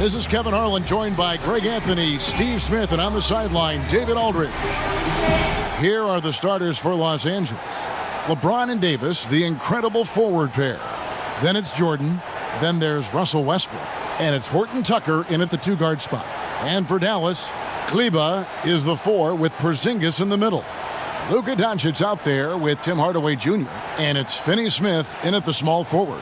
This is Kevin Harlan, joined by Greg Anthony, Steve Smith, and on the sideline, David Aldridge. Here are the starters for Los Angeles. LeBron and Davis, the incredible forward pair. Then it's Jordan. Then there's Russell Westbrook. And it's Horton Tucker in at the two-guard spot. And for Dallas, Kleber is the 4 with Porzingis in the middle. Luka Doncic out there with Tim Hardaway Jr. And it's Finney Smith in at the small forward.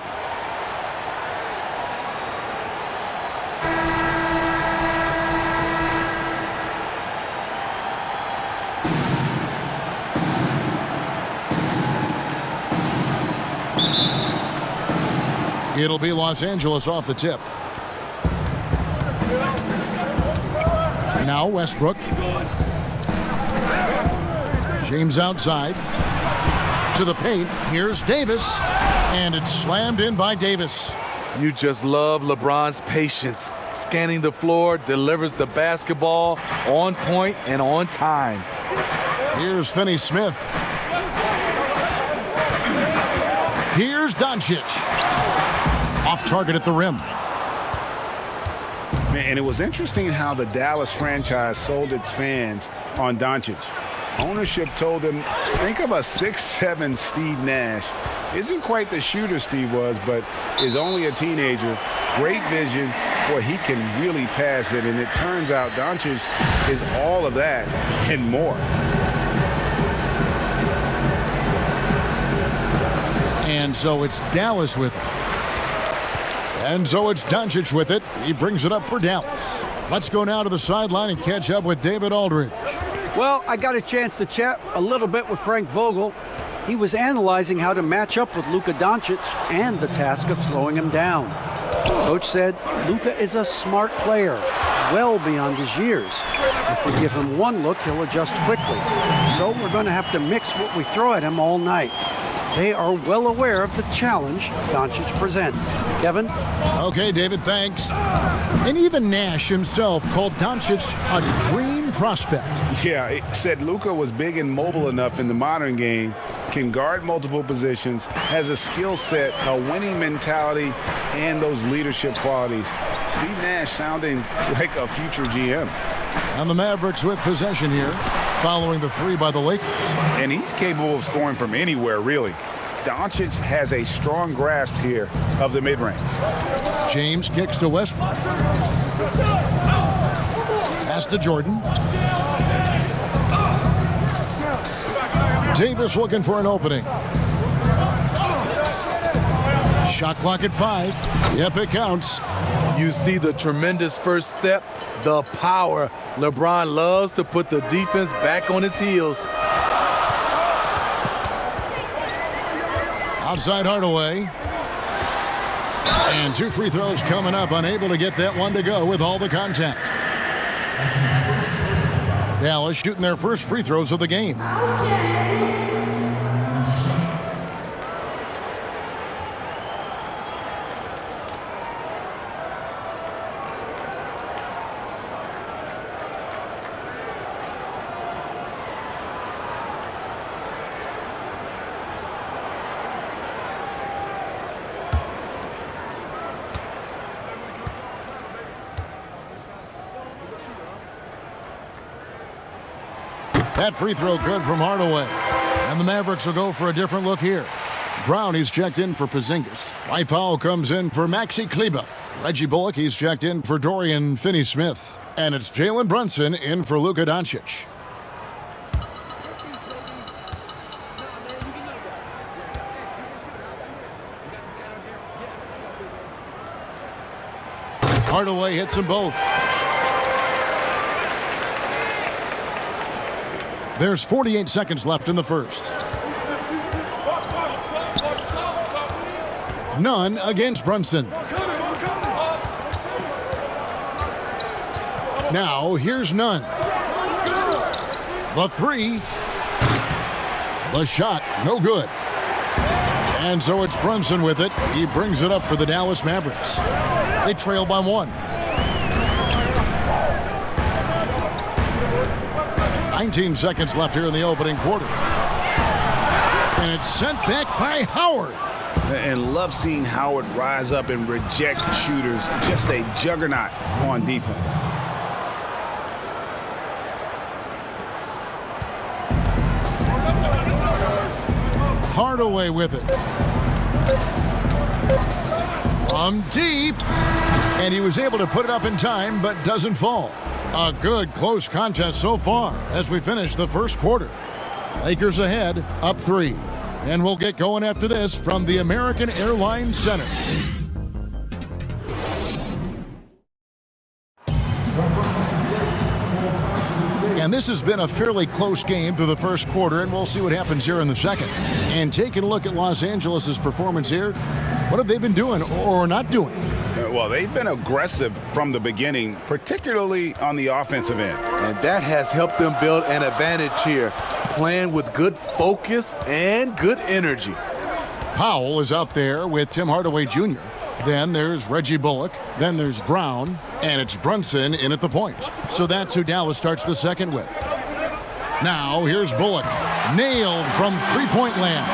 It'll be Los Angeles off the tip. Now Westbrook. James outside. To the paint. Here's Davis. And it's slammed in by Davis. You just love LeBron's patience. Scanning the floor, delivers the basketball on point and on time. Here's Finney Smith. Here's Doncic. Off target at the rim. And it was interesting how the Dallas franchise sold its fans on Doncic. Ownership told them, think of a 6'7" Steve Nash. Isn't quite the shooter Steve was, but is only a teenager. Great vision. Boy, he can really pass it. And it turns out Doncic is all of that and more. And so it's Dallas with it. And so it's Doncic with it. He brings it up for Dallas. Let's go now to the sideline and catch up with David Aldridge. Well, I got a chance to chat a little bit with Frank Vogel. He was analyzing how to match up with Luka Doncic and the task of slowing him down. Coach said Luka is a smart player, well beyond his years. If we give him one look, he'll adjust quickly. So we're going to have to mix what we throw at him all night. They are well aware of the challenge Doncic presents. Kevin? Okay, David, thanks. And even Nash himself called Doncic a dream prospect. Yeah, it said Luka was big and mobile enough in the modern game, can guard multiple positions, has a skill set, a winning mentality, and those leadership qualities. Steve Nash sounding like a future GM. And the Mavericks with possession here, following the 3 by the Lakers. And he's capable of scoring from anywhere, really. Doncic has a strong grasp here of the mid-range. James kicks to Westbrook. Pass to Jordan. Davis looking for an opening. Shot clock at 5. Yep, it counts. You see the tremendous first step, the power. LeBron loves to put the defense back on its heels. Outside Hardaway. And 2 free throws coming up. Unable to get that one to go with all the contact. Dallas shooting their first free throws of the game. That free throw good from Hardaway. And the Mavericks will go for a different look here. Brown, he's checked in for Porzingis. Dwight Powell comes in for Maxi Kleber. Reggie Bullock, he's checked in for Dorian Finney-Smith. And it's Jalen Brunson in for Luka Doncic. Hardaway hits them both. There's 48 seconds left in the first. None against Brunson. Now here's Nunn. The 3. The shot, no good. And so it's Brunson with it. He brings it up for the Dallas Mavericks. They trail by 1. 19 seconds left here in the opening quarter. And it's sent back by Howard. and love seeing Howard rise up and reject shooters. Just a juggernaut on defense. Hardaway with it. From deep. And he was able to put it up in time, but doesn't fall. A good close contest so far as we finish the first quarter. Lakers ahead, up 3. And we'll get going after this from the American Airlines Center. And this has been a fairly close game through the first quarter, and we'll see what happens here in the second. And taking a look at Los Angeles' performance here, what have they been doing or not doing? Well, they've been aggressive from the beginning, particularly on the offensive end. And that has helped them build an advantage here, playing with good focus and good energy. Powell is out there with Tim Hardaway Jr. Then there's Reggie Bullock. Then there's Brown. And it's Brunson in at the point. So that's who Dallas starts the second with. Now here's Bullock. Nailed from three-point land.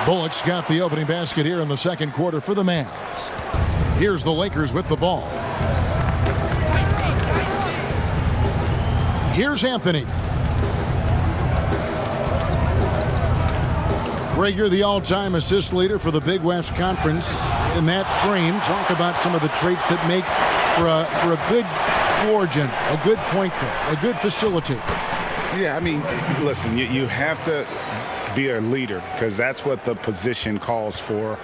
Bullock's got the opening basket here in the second quarter for the Mavs. Here's the Lakers with the ball. Here's Anthony. Greg, you're the all-time assist leader for the Big West Conference. In that frame, talk about some of the traits that make for a good floor general, a good point guard, a good facilitator. Yeah, I mean, listen, you have to be a leader because that's what the position calls for.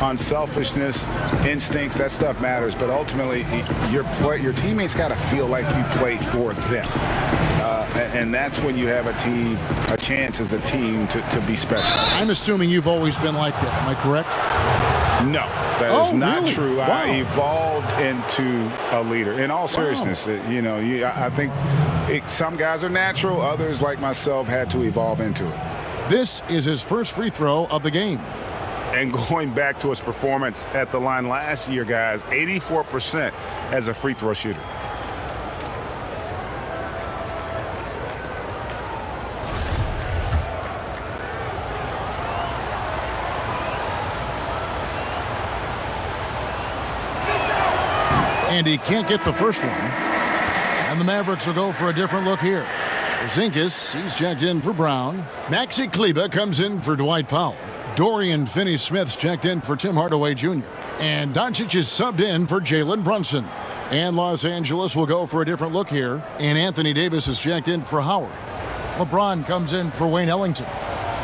Unselfishness, instincts, that stuff matters. But ultimately, your teammates got to feel like you played for them. And that's when you have a chance as a team to be special. I'm assuming you've always been like that. Am I correct? No, that is not really? true. Wow. I evolved into a leader. In all seriousness, I think some guys are natural. Others, like myself, had to evolve into it. This is his first free throw of the game. And going back to his performance at the line last year, guys, 84% as a free throw shooter. And he can't get the first one. And the Mavericks will go for a different look here. Zinkas, he's checked in for Brown. Maxi Kleber comes in for Dwight Powell. Dorian Finney-Smith's checked in for Tim Hardaway Jr. And Doncic is subbed in for Jalen Brunson. And Los Angeles will go for a different look here. And Anthony Davis is checked in for Howard. LeBron comes in for Wayne Ellington.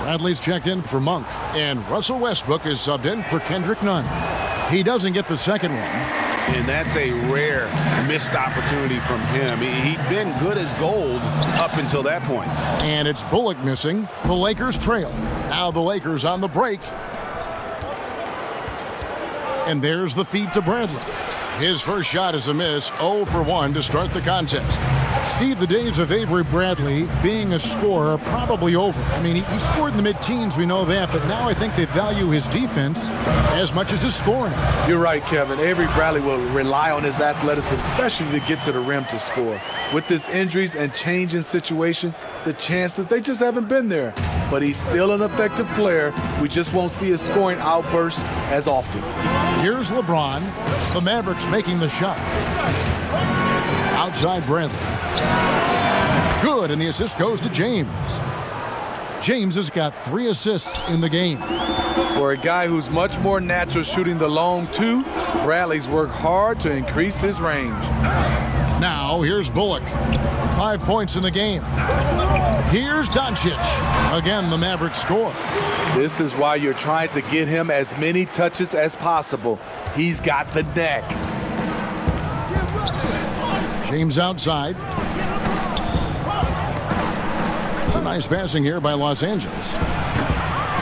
Bradley's checked in for Monk. And Russell Westbrook is subbed in for Kendrick Nunn. He doesn't get the second one. And that's a rare missed opportunity from him. He'd been good as gold up until that point. And it's Bullock missing. The Lakers trail. Now the Lakers on the break. And there's the feed to Bradley. His first shot is a miss, 0 for 1 to start the contest. Steve, the days of Avery Bradley being a scorer are probably over. I mean, he scored in the mid-teens, we know that, but now I think they value his defense as much as his scoring. You're right, Kevin. Avery Bradley will rely on his athleticism, especially to get to the rim to score. With his injuries and change in situation, the chances, they just haven't been there. But he's still an effective player. We just won't see his scoring outbursts as often. Here's LeBron. The Mavericks making the shot. Outside Bradley. Good, and the assist goes to James. James has got 3 assists in the game. For a guy who's much more natural shooting the long two, Bradley's worked hard to increase his range. Now, here's Bullock. 5 points in the game. Here's Doncic. Again, the Mavericks score. This is why you're trying to get him as many touches as possible. He's got the neck. James outside. It's a nice passing here by Los Angeles.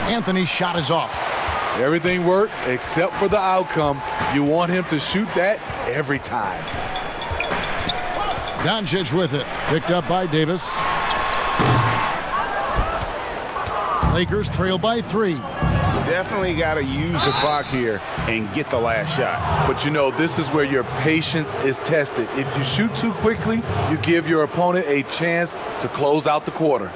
Anthony's shot is off. Everything worked except for the outcome. You want him to shoot that every time. Doncic with it. Picked up by Davis. Lakers trail by 3. Definitely got to use the clock here and get the last shot. But you know, this is where your patience is tested. If you shoot too quickly, you give your opponent a chance to close out the quarter.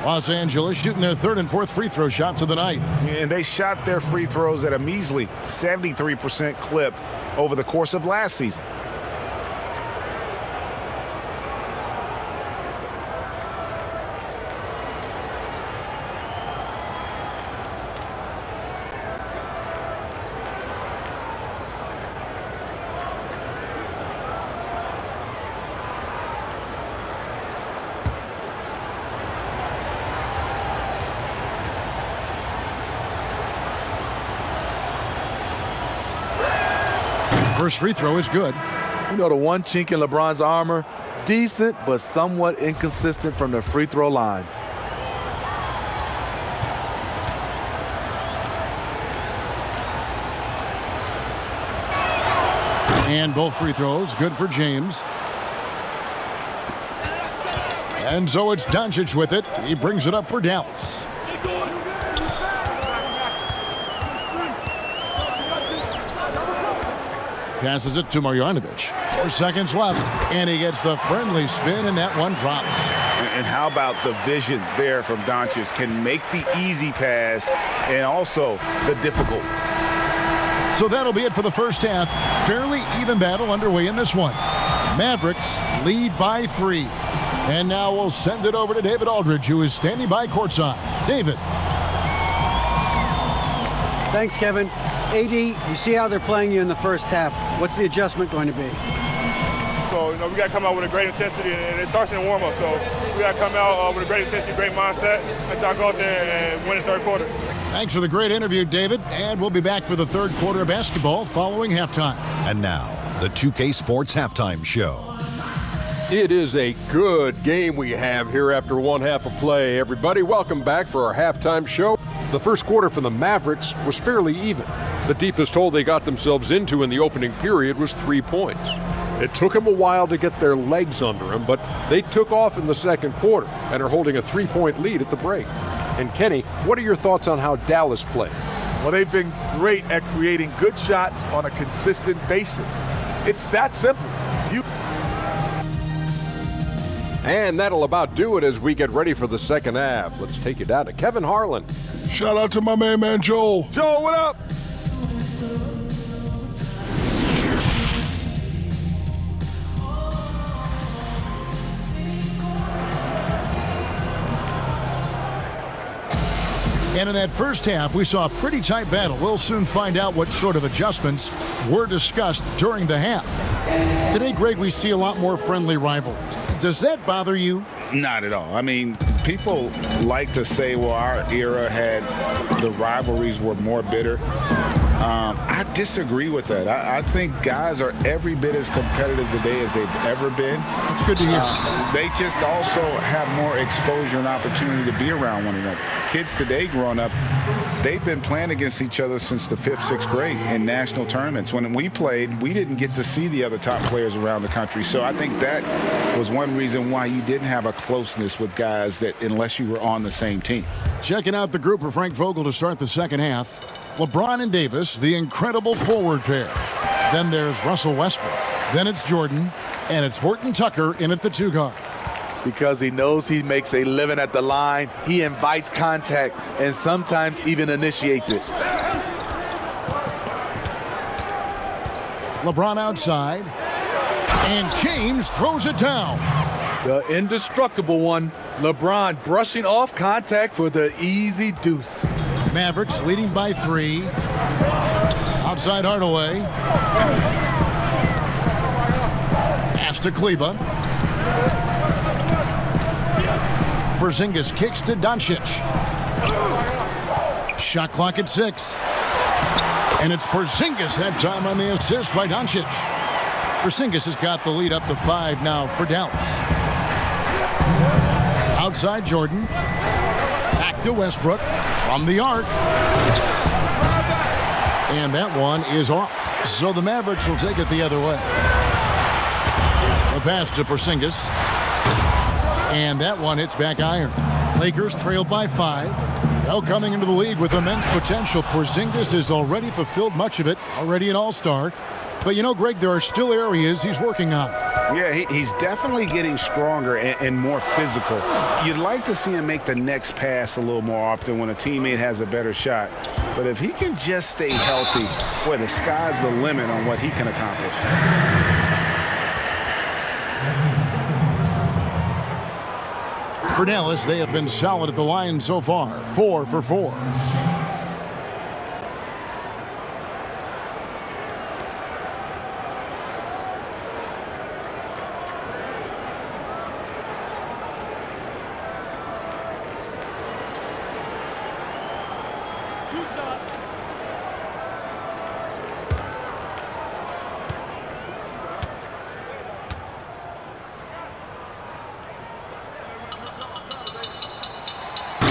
Los Angeles shooting their third and fourth free throw shots of the night. And they shot their free throws at a measly 73% clip over the course of last season. First free throw is good. You know, the one chink in LeBron's armor, decent but somewhat inconsistent from the free throw line. And both free throws good for James. And so it's Doncic with it. He brings it up for Dallas. Passes it to Marjanovic. 4 seconds left, and he gets the friendly spin, and that one drops. And how about the vision there from Doncic? Can make the easy pass and also the difficult. So that'll be it for the first half. Fairly even battle underway in this one. Mavericks lead by 3. And now we'll send it over to David Aldridge, who is standing by courtside. David. Thanks, Kevin. AD, you see how they're playing you in the first half. What's the adjustment going to be? So, we got to come out with a great intensity, and it starts in the warm-up. So we got to come out with a great intensity, great mindset, and try to go out there and win the third quarter. Thanks for the great interview, David. And we'll be back for the third quarter of basketball following halftime. And now, the 2K Sports Halftime Show. It is a good game we have here after one half of play, everybody. Welcome back for our halftime show. The first quarter for the Mavericks was fairly even. The deepest hole they got themselves into in the opening period was 3 points. It took them a while to get their legs under them, but they took off in the second quarter and are holding a 3-point lead at the break. And Kenny, what are your thoughts on how Dallas played? Well, they've been great at creating good shots on a consistent basis. It's that simple. And that'll about do it as we get ready for the second half. Let's take you down to Kevin Harlan. Shout out to my main man, Joel. Joel, what up? And in that first half, we saw a pretty tight battle. We'll soon find out what sort of adjustments were discussed during the half. Today, Greg, we see a lot more friendly rivalries. Does that bother you? Not at all. I mean, people like to say, well, our era had the rivalries were more bitter. I disagree with that. I think guys are every bit as competitive today as they've ever been. It's good to hear. They just also have more exposure and opportunity to be around one another. Kids today growing up, they've been playing against each other since the 5th, 6th grade in national tournaments. When we played, we didn't get to see the other top players around the country. So I think that was one reason why you didn't have a closeness with guys that unless you were on the same team. Checking out the group for Frank Vogel to start the second half. LeBron and Davis, the incredible forward pair. Then there's Russell Westbrook. Then it's Jordan. And it's Horton Tucker in at the 2 guard. Because he knows he makes a living at the line, he invites contact and sometimes even initiates it. LeBron outside. And James throws it down. The indestructible one, LeBron brushing off contact for the easy deuce. Mavericks leading by 3. Outside Hardaway. Pass to Kleba. Porzingis kicks to Doncic. Shot clock at 6. And it's Porzingis that time on the assist by Doncic. Porzingis has got the lead up to 5 now for Dallas. Outside Jordan. Back to Westbrook from the arc. And that one is off. So the Mavericks will take it the other way. A pass to Porzingis. And that one hits back iron. Lakers trail by 5. Now coming into the league with immense potential. Porzingis has already fulfilled much of it. Already an all-star. But you know, Greg, there are still areas he's working on. Yeah, he's definitely getting stronger and more physical. You'd like to see him make the next pass a little more often when a teammate has a better shot. But if he can just stay healthy, boy, the sky's the limit on what he can accomplish. For Dallas, they have been solid at the line so far, 4 for 4.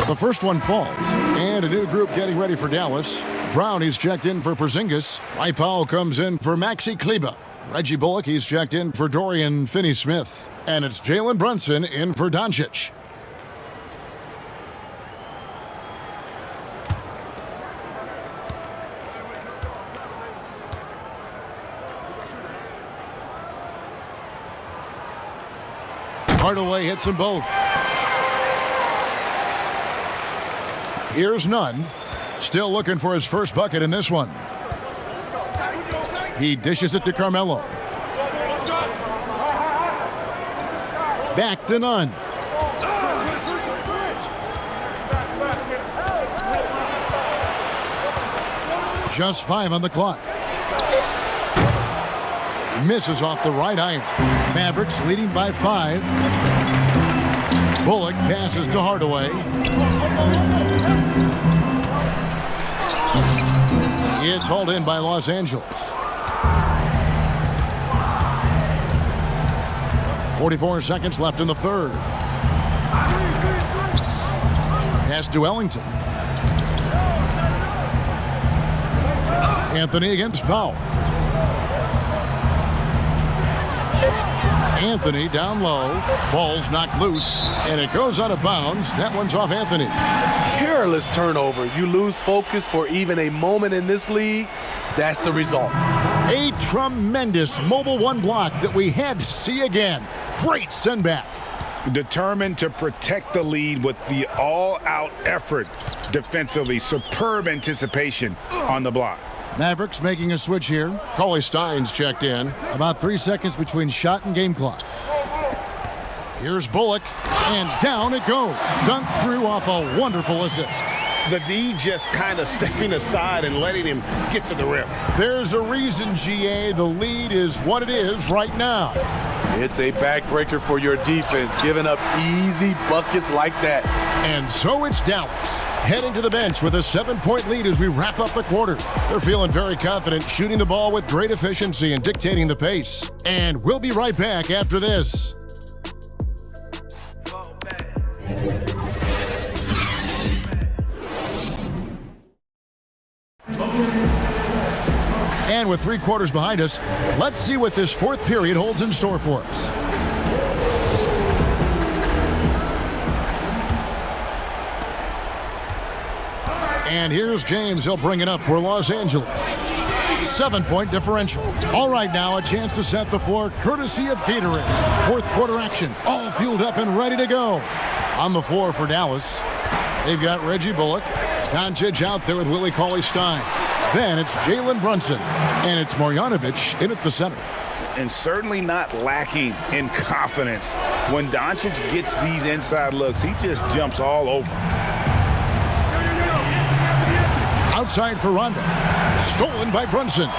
The first one falls, and a new group getting ready for Dallas. Brownie's checked in for Porzingis. Mike Powell comes in for Maxi Kleber. Reggie Bullock, he's checked in for Dorian Finney-Smith. And it's Jalen Brunson in for Doncic. Hardaway hits them both. Here's Nunn. Still looking for his first bucket in this one. He dishes it to Carmelo. Back to Nunn. Just 5 on the clock. Misses off the right iron. Mavericks leading by 5. Bullock passes to Hardaway. It's hauled in by Los Angeles. 44 seconds left in the third. Pass to Ellington. Anthony against Powell. Anthony down low. Ball's knocked loose, and it goes out of bounds. That one's off Anthony. Careless turnover. You lose focus for even a moment in this league. That's the result. A tremendous mobile one block that we had to see again. Great send back. Determined to protect the lead with the all-out effort defensively. Superb anticipation on the block. Mavericks making a switch here. Cauley Stein's checked in. About 3 seconds between shot and game clock. Here's Bullock, and down it goes. Dunked through off a wonderful assist. The D just kind of stepping aside and letting him get to the rim. There's a reason, GA, the lead is what it is right now. It's a backbreaker for your defense, giving up easy buckets like that. And so it's Dallas, heading to the bench with a 7-point lead as we wrap up the quarter. They're feeling very confident, shooting the ball with great efficiency and dictating the pace. And we'll be right back after this. And with 3 quarters behind us, let's see what this fourth period holds in store for us. And here's James. He'll bring it up for Los Angeles. 7-point differential. All right, now a chance to set the floor courtesy of Gatorade. Fourth quarter action, all fueled up and ready to go. On the floor for Dallas, they've got Reggie Bullock. Doncic out there with Willie Cauley-Stein. Then it's Jalen Brunson, and it's Marjanovic in at the center. And certainly not lacking in confidence. When Doncic gets these inside looks, he just jumps all over. Outside for Rondo. Stolen by Brunson.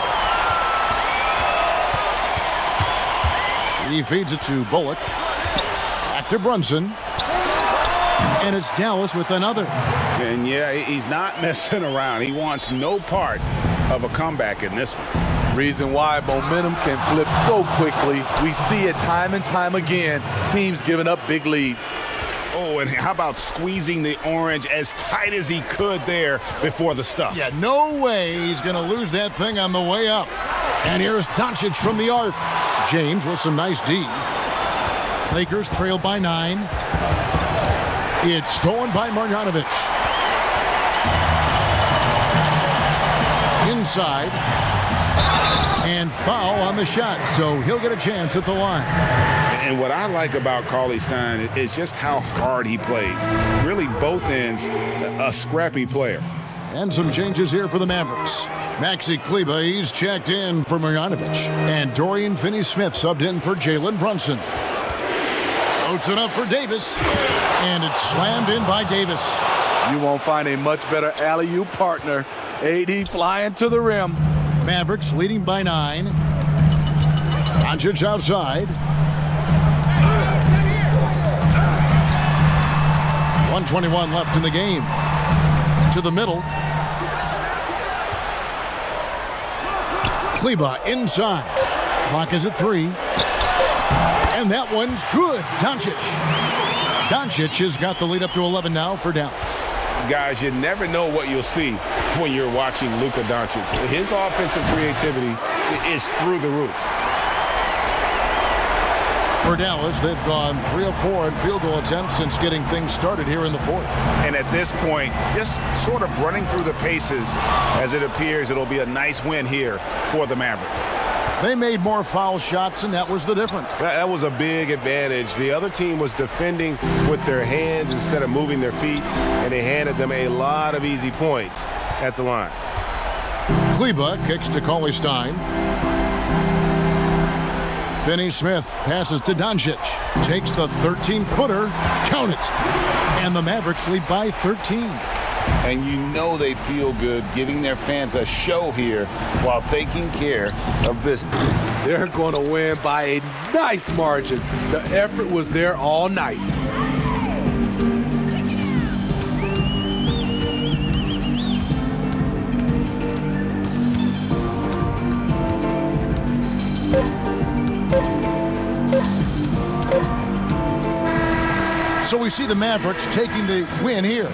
He feeds it to Bullock. Back to Brunson. And it's Dallas with another. And yeah, he's not messing around. He wants no part of a comeback in this one. Reason why momentum can flip so quickly. We see it time and time again. Teams giving up big leads. Oh, and how about squeezing the orange as tight as he could there before the stuff? Yeah, no way he's going to lose that thing on the way up. And here's Doncic from the arc. James with some nice D. Lakers trail by 9. It's stolen by Marjanovic. Inside. And foul on the shot, so he'll get a chance at the line. And what I like about Cauley-Stein is just how hard he plays. Really, both ends, a scrappy player. And some changes here for the Mavericks. Maxi Kleber, he's checked in for Marjanovic. And Dorian Finney-Smith subbed in for Jalen Brunson. Floats it up for Davis. And it's slammed in by Davis. You won't find a much better alley-oop partner. AD flying to the rim. Mavericks leading by 9. Doncic outside. 1:21 left in the game. To the middle. Kleber inside. Clock is at 3. And that one's good. Doncic has got the lead up to 11 now for Dallas. Guys, you never know what you'll see when you're watching Luka Doncic. His offensive creativity is through the roof. For Dallas, they've gone 3 of 4 in field goal attempts since getting things started here in the fourth. And at this point, just sort of running through the paces as it appears it'll be a nice win here for the Mavericks. They made more foul shots, and that was the difference. That was a big advantage. The other team was defending with their hands instead of moving their feet, and they handed them a lot of easy points at the line. Kleber kicks to Cauley-Stein. Finney-Smith passes to Doncic. Takes the 13-footer. Count it. And the Mavericks lead by 13. And you know they feel good giving their fans a show here while taking care of business. They're going to win by a nice margin. The effort was there all night. So we see the Mavericks taking the win here.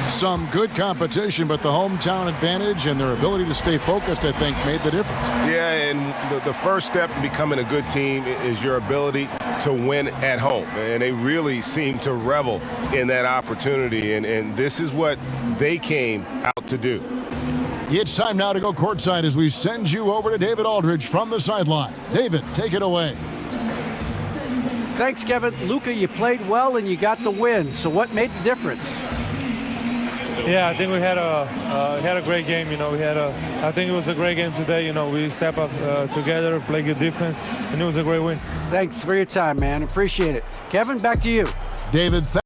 Some good competition, but the hometown advantage and their ability to stay focused, I think, made the difference. Yeah, and the first step in becoming a good team is your ability to win at home. And they really seem to revel in that opportunity, and this is what they came out to do. It's time now to go courtside as we send you over to David Aldridge from the sideline. David, take it away. Thanks, Kevin. Luka, you played well and you got the win. So what made the difference? Yeah, I think we had a great game. You know, I think it was a great game today. You know, we step up together, play good defense, and it was a great win. Thanks for your time, man. Appreciate it. Kevin, back to you. David,